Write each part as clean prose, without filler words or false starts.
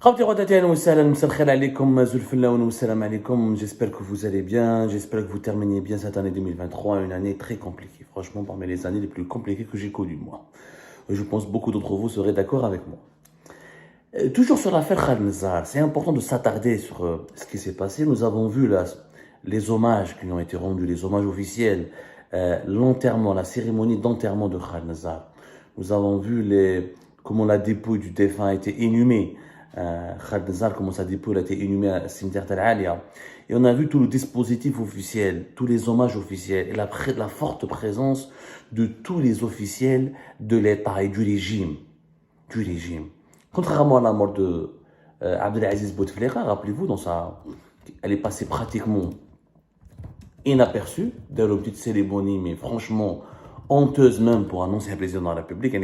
J'espère que vous allez bien, j'espère que vous terminez bien cette année 2023, une année très compliquée, franchement parmi les années les plus compliquées que j'ai connues moi. Je pense que beaucoup d'entre vous seraient d'accord avec moi. Toujours sur l'affaire Khaled Nazar, c'est important de s'attarder sur ce qui s'est passé. Nous avons vu les hommages qui ont été rendus, les hommages officiels, l'enterrement, la cérémonie d'enterrement de Khaled Nazar. Nous avons vu comment la dépouille du défunt a été inhumée. Khaled Nazar, comment sa dépouille a été inhumée à cimetière Tel Alia. Et on a vu tout le dispositif officiel, tous les hommages officiels et la forte présence de tous les officiels de l'État et du régime. Contrairement à la mort de Abdelaziz Bouteflika, rappelez-vous, elle est passée pratiquement inaperçue, dans une petite cérémonie, mais franchement honteuse même pour un ancien président de la République.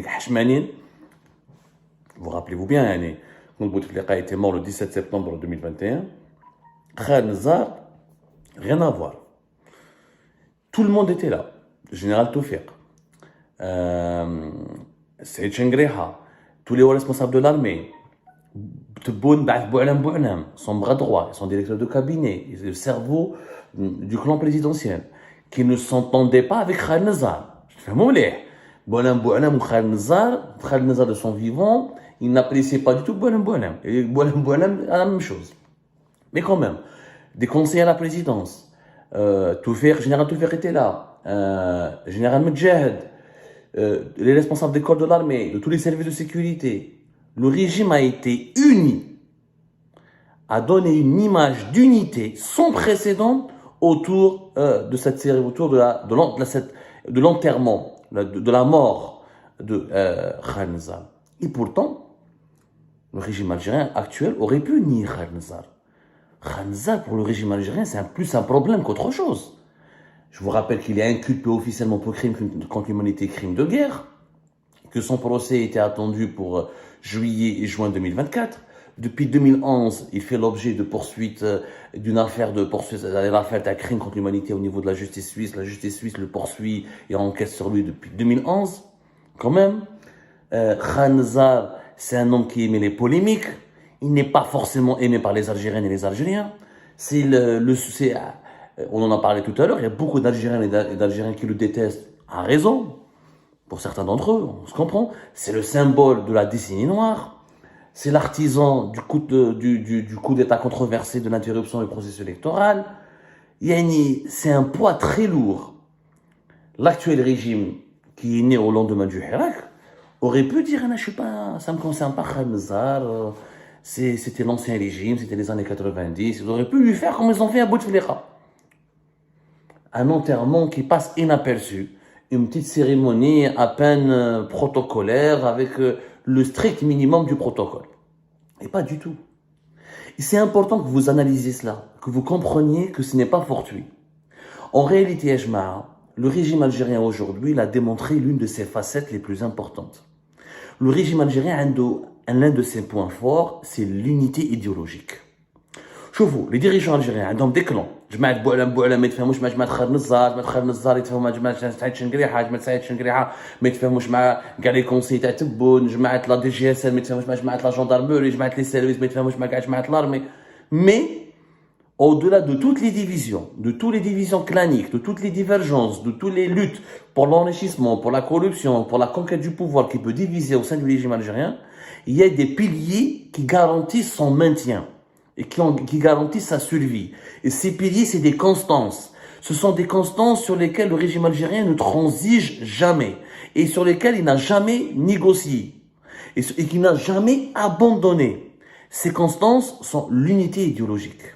Vous rappelez-vous bien, quand Bouteflika était mort le 17 septembre 2021, Khaled Nazar, rien à voir. Tout le monde était là. Le général Toufiq, Saïd Chengriha, tous les hauts responsables de l'armée, son bras droit, son directeur de cabinet, le cerveau du clan présidentiel, qui ne s'entendait pas avec Khaled Nazar. Khaled Nazar de son vivant, il n'appréciait pas du tout Boualem. Et Boualem a la même chose. Mais quand même, des conseillers à la présidence, général Toufiq était là, général Medjahed, les responsables des corps de l'armée, de tous les services de sécurité. Le régime a été uni, a donné une image d'unité sans précédent autour de cette série, autour de l'enterrement, de la mort de Khaled Nazar. Et pourtant, le régime algérien actuel aurait pu nier Khaled Nazar. Khaled Nazar, pour le régime algérien, c'est plus un problème qu'autre chose. Je vous rappelle qu'il est inculpé officiellement pour crime contre l'humanité, crime de guerre, que son procès était attendu pour juillet et juin 2024. Depuis 2011, il fait l'objet de poursuites, d'une affaire d'un crime contre l'humanité au niveau de la justice suisse. La justice suisse le poursuit et enquête sur lui depuis 2011. Quand même, Khaled Nazar, c'est un homme qui aimait les polémiques. Il n'est pas forcément aimé par les Algériennes et les Algériens. On en a parlé tout à l'heure, il y a beaucoup d'Algériens et d'Algériens qui le détestent, à raison. Pour certains d'entre eux, on se comprend. C'est le symbole de la décennie noire. C'est l'artisan du coup d'État controversé de l'interruption du processus électoral. C'est un poids très lourd. L'actuel régime, qui est né au lendemain du Hirak, aurait pu dire, ça ne me concerne pas Khaled Nazar, c'était l'ancien régime, c'était les années 90, ils auraient pu lui faire comme ils ont fait à Bouteflika. Un enterrement qui passe inaperçu, une petite cérémonie à peine protocolaire avec le strict minimum du protocole. Et pas du tout. Et c'est important que vous analysiez cela, que vous compreniez que ce n'est pas fortuit. En réalité, le régime algérien aujourd'hui, il a démontré l'une de ses facettes les plus importantes. Le régime algérien, l'un de ses points forts, c'est l'unité idéologique. شوفوا les dirigeants algériens عندهم des clans. جماعة بوعلم ما يتفاهموش مع جماعة خالد نزار يتفاهموا مع جماعة سعيد شنقريحة، جماعة سعيد شنقريحة ما يتفاهموش مع كاع لي كونسي تاع تبون، جماعة لا دي جي اس ما يتفاهموش مع جماعة لا جوندارموري، جماعة لي سيرفيس ما يتفاهموش مع كاع جماعة لارمي. Mais au-delà de toutes les divisions, de toutes les divisions claniques, de toutes les divergences, de toutes les luttes pour l'enrichissement, pour la corruption, pour la conquête du pouvoir qui peut diviser au sein du régime algérien, il y a des piliers qui garantissent son maintien et qui garantissent sa survie. Et ces piliers, c'est des constances. Ce sont des constances sur lesquelles le régime algérien ne transige jamais et sur lesquelles il n'a jamais négocié et qu'il n'a jamais abandonné. Ces constances sont l'unité idéologique.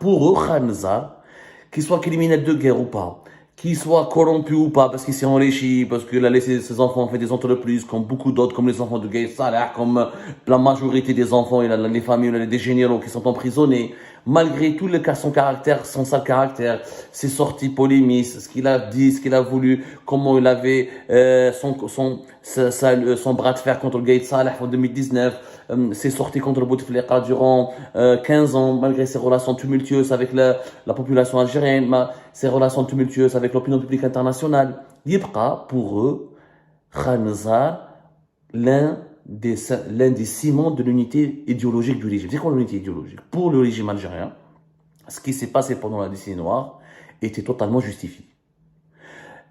Pour eux, Khaled Nazar, qu'il soit criminel de guerre ou pas, qu'il soit corrompu ou pas, parce qu'il s'est enrichi, parce qu'il a laissé ses enfants faire des entreprises, comme beaucoup d'autres, comme les enfants de Gaïd Salah, comme la majorité des enfants, il a les familles, il a des généraux qui sont emprisonnés. Malgré tout son caractère, son sale caractère, ses sorties polémistes, ce qu'il a dit, ce qu'il a voulu, comment il avait son bras de fer contre le Gaïd Salah en 2019, ses sorties contre le Bouteflika durant 15 ans, malgré ses relations tumultueuses avec la population algérienne, ses relations tumultueuses avec l'opinion publique internationale. Yibqa, pour eux, Khaled Nazar, l'un l'un des ciments de l'unité idéologique du régime. C'est quoi l'unité idéologique? Pour le régime algérien, ce qui s'est passé pendant la décennie noire était totalement justifié.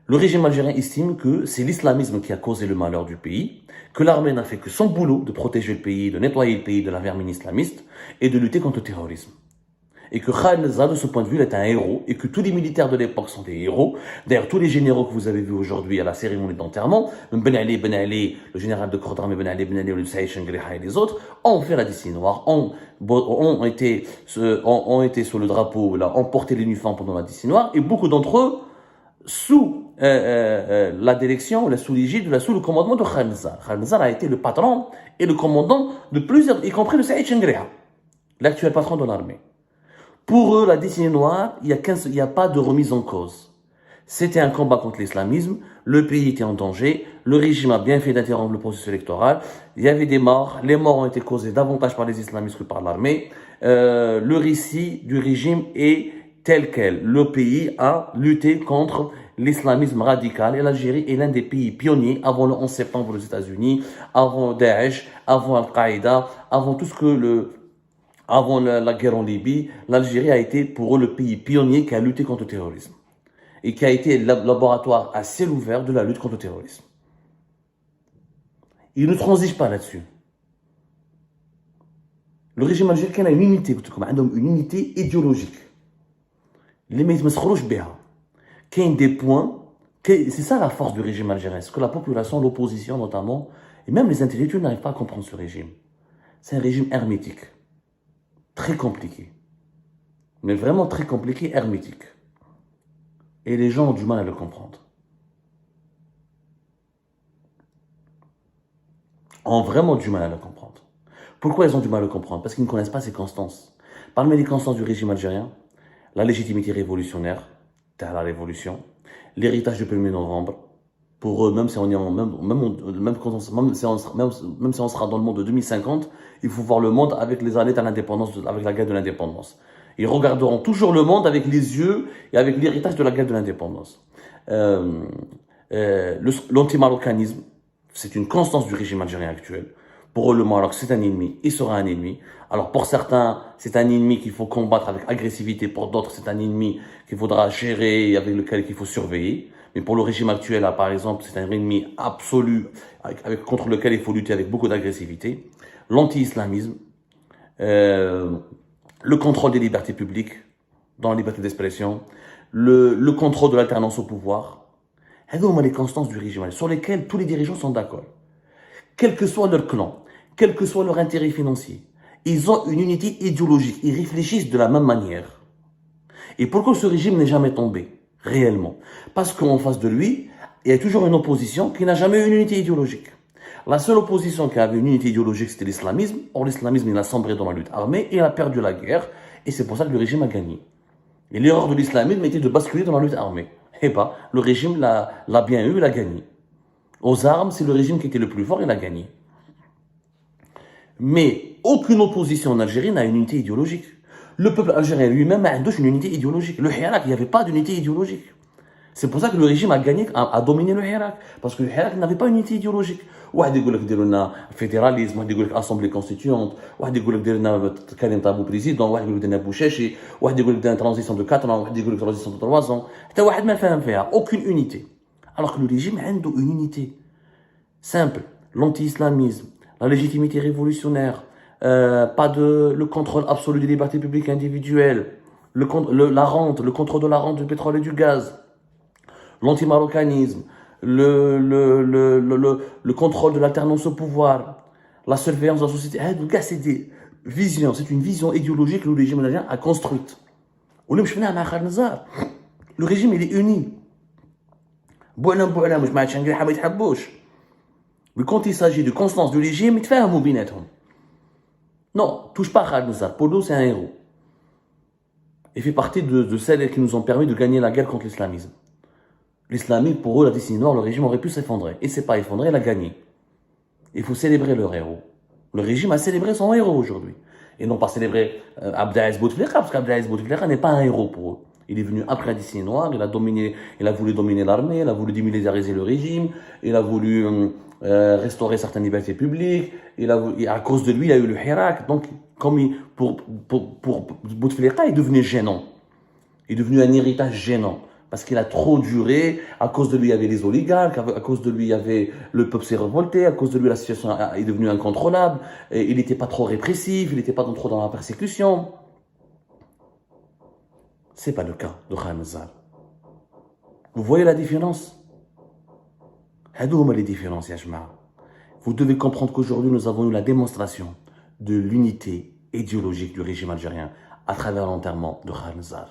Le régime algérien estime que c'est l'islamisme qui a causé le malheur du pays, que l'armée n'a fait que son boulot de protéger le pays, de nettoyer le pays de la vermine islamiste et de lutter contre le terrorisme. Et que Khaled Nazar, de ce point de vue, est un héros et que tous les militaires de l'époque sont des héros. D'ailleurs, tous les généraux que vous avez vus aujourd'hui à la cérémonie d'enterrement, Ben Ali, le général de corps d'armée Ben Ali, le Saïd Chengriha et les autres, ont fait la décennie noire, ont été sous le drapeau, là, ont porté l'uniforme pendant la décennie noire et beaucoup d'entre eux sous la direction, sous l'égide, sous le commandement de Khaled Nazar. Khaled Nazar a été le patron et le commandant de plusieurs, y compris le Saïd Chengriha, l'actuel patron de l'armée. Pour eux, la décennie noire, il n'y a pas de remise en cause. C'était un combat contre l'islamisme, le pays était en danger, le régime a bien fait d'interrompre le processus électoral, il y avait des morts, les morts ont été causées davantage par les islamistes que par l'armée. Le récit du régime est tel quel. Le pays a lutté contre l'islamisme radical et l'Algérie est l'un des pays pionniers avant le 11 septembre aux États-Unis, avant Daesh, avant Al-Qaïda, avant tout ce que avant la guerre en Libye, l'Algérie a été pour eux le pays pionnier qui a lutté contre le terrorisme et qui a été le laboratoire à ciel ouvert de la lutte contre le terrorisme. Il ne transige pas là-dessus. Le régime algérien a une unité idéologique. Les mecs ne se bien. Qu'il y a des points, c'est ça la force du régime algérien, c'est que la population, l'opposition notamment, et même les intellectuels n'arrivent pas à comprendre ce régime. C'est un régime hermétique. Très compliqué, mais vraiment très compliqué, hermétique. Et les gens ont du mal à le comprendre. Ont vraiment du mal à le comprendre. Pourquoi ils ont du mal à le comprendre? Parce qu'ils ne connaissent pas ces constances. Parmi les constances du régime algérien, la légitimité révolutionnaire, c'est la révolution, l'héritage du 1er novembre. Pour eux, même si on sera dans le monde de 2050, il faut voir le monde avec les années de l'indépendance, avec la guerre de l'indépendance. Ils regarderont toujours le monde avec les yeux et avec l'héritage de la guerre de l'indépendance. L'antimarocanisme, c'est une constance du régime algérien actuel. Pour eux, le Maroc, c'est un ennemi, il sera un ennemi. Alors pour certains, c'est un ennemi qu'il faut combattre avec agressivité. Pour d'autres, c'est un ennemi qu'il faudra gérer et avec lequel il faut surveiller. Mais pour le régime actuel, là, par exemple, c'est un ennemi absolu contre lequel il faut lutter avec beaucoup d'agressivité. L'anti-islamisme, le contrôle des libertés publiques, dans la liberté d'expression, le contrôle de l'alternance au pouvoir. Elles sont les constances du régime sur lesquelles tous les dirigeants sont d'accord. Quel que soit leur clan, quel que soit leur intérêt financier, ils ont une unité idéologique, ils réfléchissent de la même manière. Et pourquoi ce régime n'est jamais tombé? Réellement. Parce qu'en face de lui, il y a toujours une opposition qui n'a jamais eu une unité idéologique. La seule opposition qui avait une unité idéologique, c'était l'islamisme. Or, l'islamisme, il a sombré dans la lutte armée et il a perdu la guerre. Et c'est pour ça que le régime a gagné. Et l'erreur de l'islamisme était de basculer dans la lutte armée. Eh bien, le régime l'a bien eu, il a gagné. Aux armes, c'est le régime qui était le plus fort, il a gagné. Mais aucune opposition en Algérie n'a une unité idéologique. Le peuple algérien lui-même a une unité idéologique. Le Hirak, il n'y avait pas d'unité idéologique. C'est pour ça que le régime a gagné, a dominé le Hirak. Parce que le Hirak n'avait pas une unité idéologique. واحد يقول لك ديروا لنا fédéralisme, واحد يقول لك assemblée constituante, واحد يقول لك دير لنا كريم طابو بريزيدون, واحد يقول لك دير لنا بوشاشي, واحد يقول لك دير لنا transition de 4 ans, واحد يقول لك transition de 3 ans. حتى واحد ما فاهم فيها. Aucune unité. Alors que le régime a une unité. Simple. L'anti-islamisme, la légitimité révolutionnaire, le contrôle absolu des libertés publiques individuelles, la rente, le contrôle de la rente du pétrole et du gaz, l'antimarocanisme, le contrôle de l'alternance au pouvoir, la surveillance de la société. C'est des visions, c'est une vision idéologique que le régime algérien a construite. Le régime, il est uni. Mais quand il s'agit de constance du régime, il fait un moubinet. Non, touche pas Khaled Nazar. Pour nous, c'est un héros. Il fait partie de celles qui nous ont permis de gagner la guerre contre l'islamisme. L'islamisme, pour eux, la décennie noire, le régime aurait pu s'effondrer. Et c'est pas effondré, il a gagné. Il faut célébrer leur héros. Le régime a célébré son héros aujourd'hui. Et non pas célébrer Abdelaziz Bouteflika, parce qu'Abdelaziz Bouteflika n'est pas un héros pour eux. Il est venu après la décennie noire, il a voulu dominer l'armée, il a voulu démilitariser le régime, il a voulu restaurer certaines libertés publiques, et à cause de lui, il y a eu le Hirak. Donc, pour Bouteflika, il est devenu gênant. Il est devenu un héritage gênant. Parce qu'il a trop duré, à cause de lui, il y avait les oligarques, à cause de lui, il y avait le peuple s'est révolté, à cause de lui, la situation est devenue incontrôlable, et il n'était pas trop répressif, il n'était pas trop dans la persécution. Ce n'est pas le cas de Khan Zal. Vous voyez la différence? Les différences, Yajma. Vous devez comprendre qu'aujourd'hui, nous avons eu la démonstration de l'unité idéologique du régime algérien à travers l'enterrement de Khan Zal.